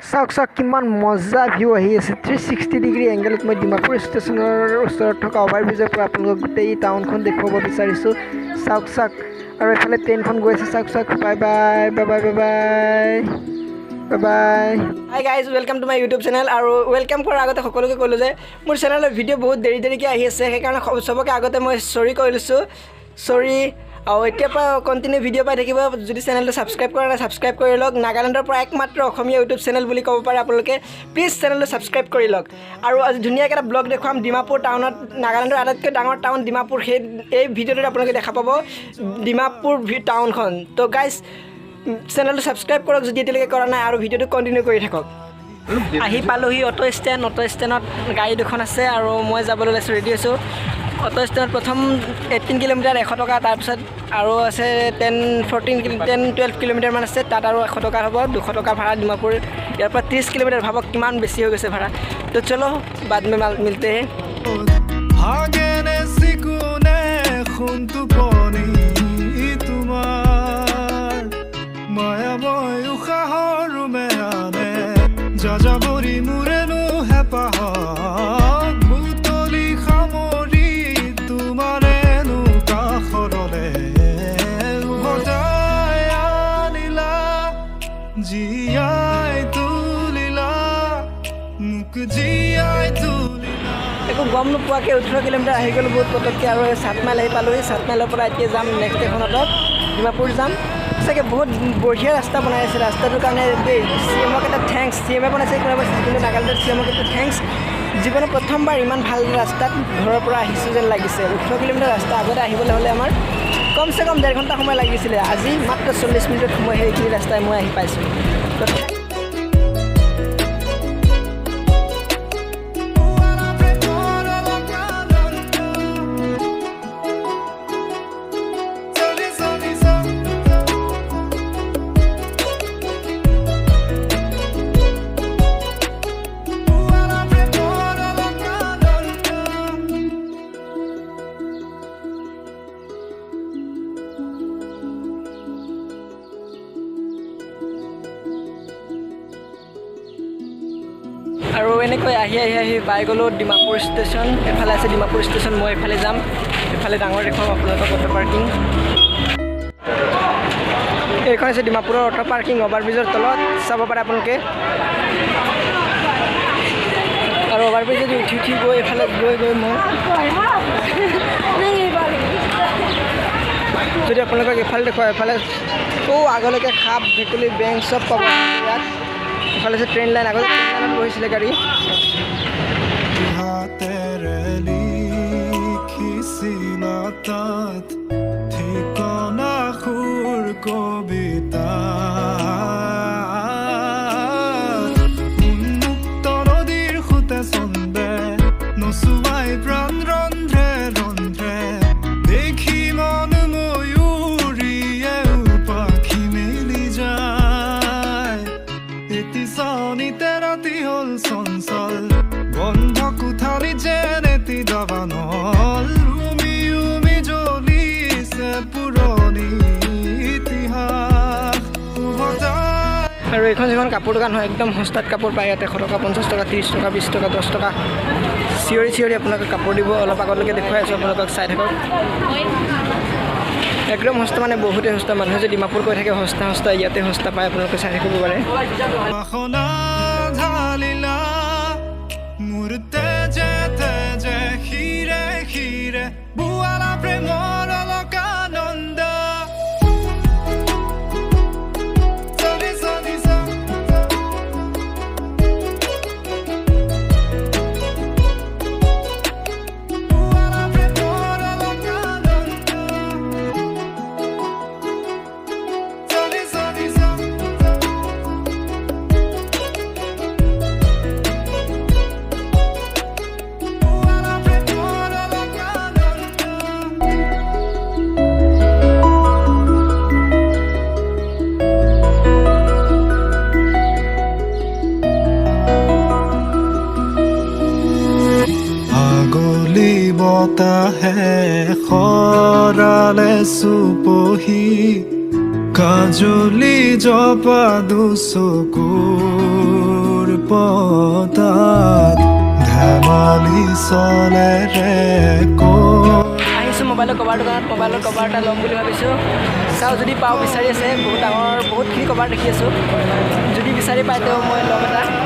চাওক চাওক কিমান মজা ভিউ আহি আছে 360 ডিগ্ৰী এংগেলত মই ডিমাপুৰ ষ্টেচনৰ ওচৰত থকা অভাৰব্ৰিজৰ পৰা আপোনালোকক গোটেই টাউনখন দেখুৱাব বিচাৰিছোঁ চাওক চাওক আৰু এফালে ট্ৰেইনখন গৈ আছে চাওক চাওক bye bye bye bye bye bye bye hi guys welcome to my YouTube channel আৰু ৱেলকাম কৰাৰ আগতে সকলোকে ক'লোঁ যে মোৰ চেনেলৰ ভিডিঅ' বহুত দেৰিকৈ আহি আছে সেইকাৰণে চবকে আগতে মই চৰি কৈ লৈছোঁ চৰি আৰু এতিয়াৰ পৰা কণ্টিনিউ ভিডিঅ' পাই থাকিব যদি চেনেলটো ছাবস্ক্ৰাইব কৰা নাই ছাবস্ক্ৰাইব কৰি লওক নাগালেণ্ডৰ পৰা একমাত্ৰ অসমীয়া ইউটিউব চেনেল বুলি ক'ব পাৰে আপোনালোকে প্লিজ চেনেলটো ছাবস্ক্ৰাইব কৰি লওক আৰু আজি ধুনীয়াকৈ এটা ব্লগ দেখুৱাম ডিমাপুৰ টাউনত নাগালেণ্ডৰ আটাইতকৈ ডাঙৰ টাউন ডিমাপুৰ সেই এই ভিডিঅ'টোত আপোনালোকে দেখা পাব ডিমাপুৰ টাউনখন তো গাইজ চেনেলটো ছাবস্ক্ৰাইব কৰক যদি এতিয়ালৈকে কৰা নাই আৰু ভিডিঅ'টো কণ্টিনিউ কৰি থাকক আহি পালোহি অটো ষ্টেণ্ডত গাড়ী দুখন আছে আৰু মই যাবলৈ ওলাইছোঁ ৰেডি হৈছোঁ অটো ষ্টেণ্ডত প্ৰথম 18 কিলোমিটাৰ 100 টকা তাৰপিছত আৰু আছে 12 কিলোমিটাৰমান আছে তাত আৰু 100 টকা হ'ব 200 টকা ভাড়া ডিমাপুৰ ইয়াৰ পৰা 30 কিলোমিটাৰ ভাবক কিমান বেছি হৈ গৈছে ভাড়া তো চলো বাদ মে মিলতে যাযাবৰী মোৰেনো হেঁপাহক মুতলি সামৰি তোমাৰেনো কাষৰলে উভতাই আনিলা জীয়াই তুলিলা মোক জীয়াই তুলিলা একো গম নোপোৱাকৈ 18 কিলোমিটাৰ আহি গ'লোঁ বহুত পটককৈ আৰু 7 মাইল আহি পালোহি 7 মাইলৰ পৰা এতিয়া যাম নেক্সট ষ্টেচনত ডিমাপুৰ যাম চাগে বহুত বঢ়িয়া ৰাস্তা বনাই আছে ৰাস্তাটোৰ কাৰণে চি এমক এটা থেংকছ চি এমে বনাইছে কিন্তু নাগালেণ্ডৰ চি এমক এটা থেংকছ জীৱনত প্ৰথমবাৰ ইমান ভাল ৰাস্তাত ঘৰৰ পৰা আহিছোঁ যেন লাগিছে 18 কিলোমিটাৰ ৰাস্তা আগতে আহিবলৈ হ'লে আমাৰ কমচে কম 1.5 ঘণ্টা সময় লাগিছিলে আজি মাত্ৰ 40 মিনিটত সময় সেইখিনি ৰাস্তাই মই আহি পাইছোঁ আৰু এনেকৈ আহি পাই গ'লোঁ ডিমাপুৰ ষ্টেচন এফালে আছে ডিমাপুৰ ষ্টেচন মই এফালে যাম এফালে ডাঙৰ দেখুৱাম আপোনালোকক অটো পাৰ্কিং এইখন আছে ডিমাপুৰৰ অটো পাৰ্কিং অভাৰব্ৰিজৰ তলত চাব পাৰে আপোনালোকে আৰু অভাৰব্ৰিজ যদি উঠি গৈ এফালে গৈ মই যদি আপোনালোকক এফালে দেখুৱাই এফালে আগলৈকে সাপ ভেকুলী বেংক চব পাব ইয়াত এফালে আছে ট্ৰেইন লাইন আগতে ট্ৰেইন লাইনত বহিছিলে গাড়ী হাতেৰে লিখিছিলা তাত ঠিকনা সুৰ কবিতা উন্মুক্ত নদীৰ সুতে চন্দে নচুৱাই প্ৰাণ ৰন্ধ্ৰে ৰন্ধ্ৰে দেখি মন ময়ূৰীয়ে পাখি মেলি যায় এটি চানিতে ৰাতি হ'ল চঞ্চল বন্ধ কোঠালি যেন এটি দাবানল উমি উমি জ্বলিছে পুৰণি ইতিহাস আৰু এইখন যিখন কাপোৰ দোকান হয় একদম সস্তাত কাপোৰ পায় ইয়াতে 100 টকা 50 টকা 30 টকা 20 টকা 10 টকা চিঞৰি আপোনালোকে কাপোৰ দিব অলপ আগলৈকে দেখুৱাই আছোঁ আপোনালোকক চাই থাকক একদম সস্তা মানে বহুতেই সস্তা মানুহে যে ডিমাপুৰ কৈ থাকে সস্তা ইয়াতে সস্তা পায় আপোনালোকে চাই থাকিব পাৰে মূৰ্তে যে খিৰে খিৰে বুৱালা প্ৰেমৰ অলকানন্দ বতাহে খৰালে চুপহি কাজলি জপা দুচকুৰ চলেৰে আহিছোঁ মোবাইলৰ কভাৰ দোকানত মোবাইলৰ কভাৰ এটা ল'ম বুলি ভাবিছোঁ চাওঁ যদি পাওঁ বিচাৰি আছে বহুত ডাঙৰ বহুতখিনি কভাৰ দেখি আছোঁ যদি বিচাৰি পাই তেওঁ মই ল'ম এটা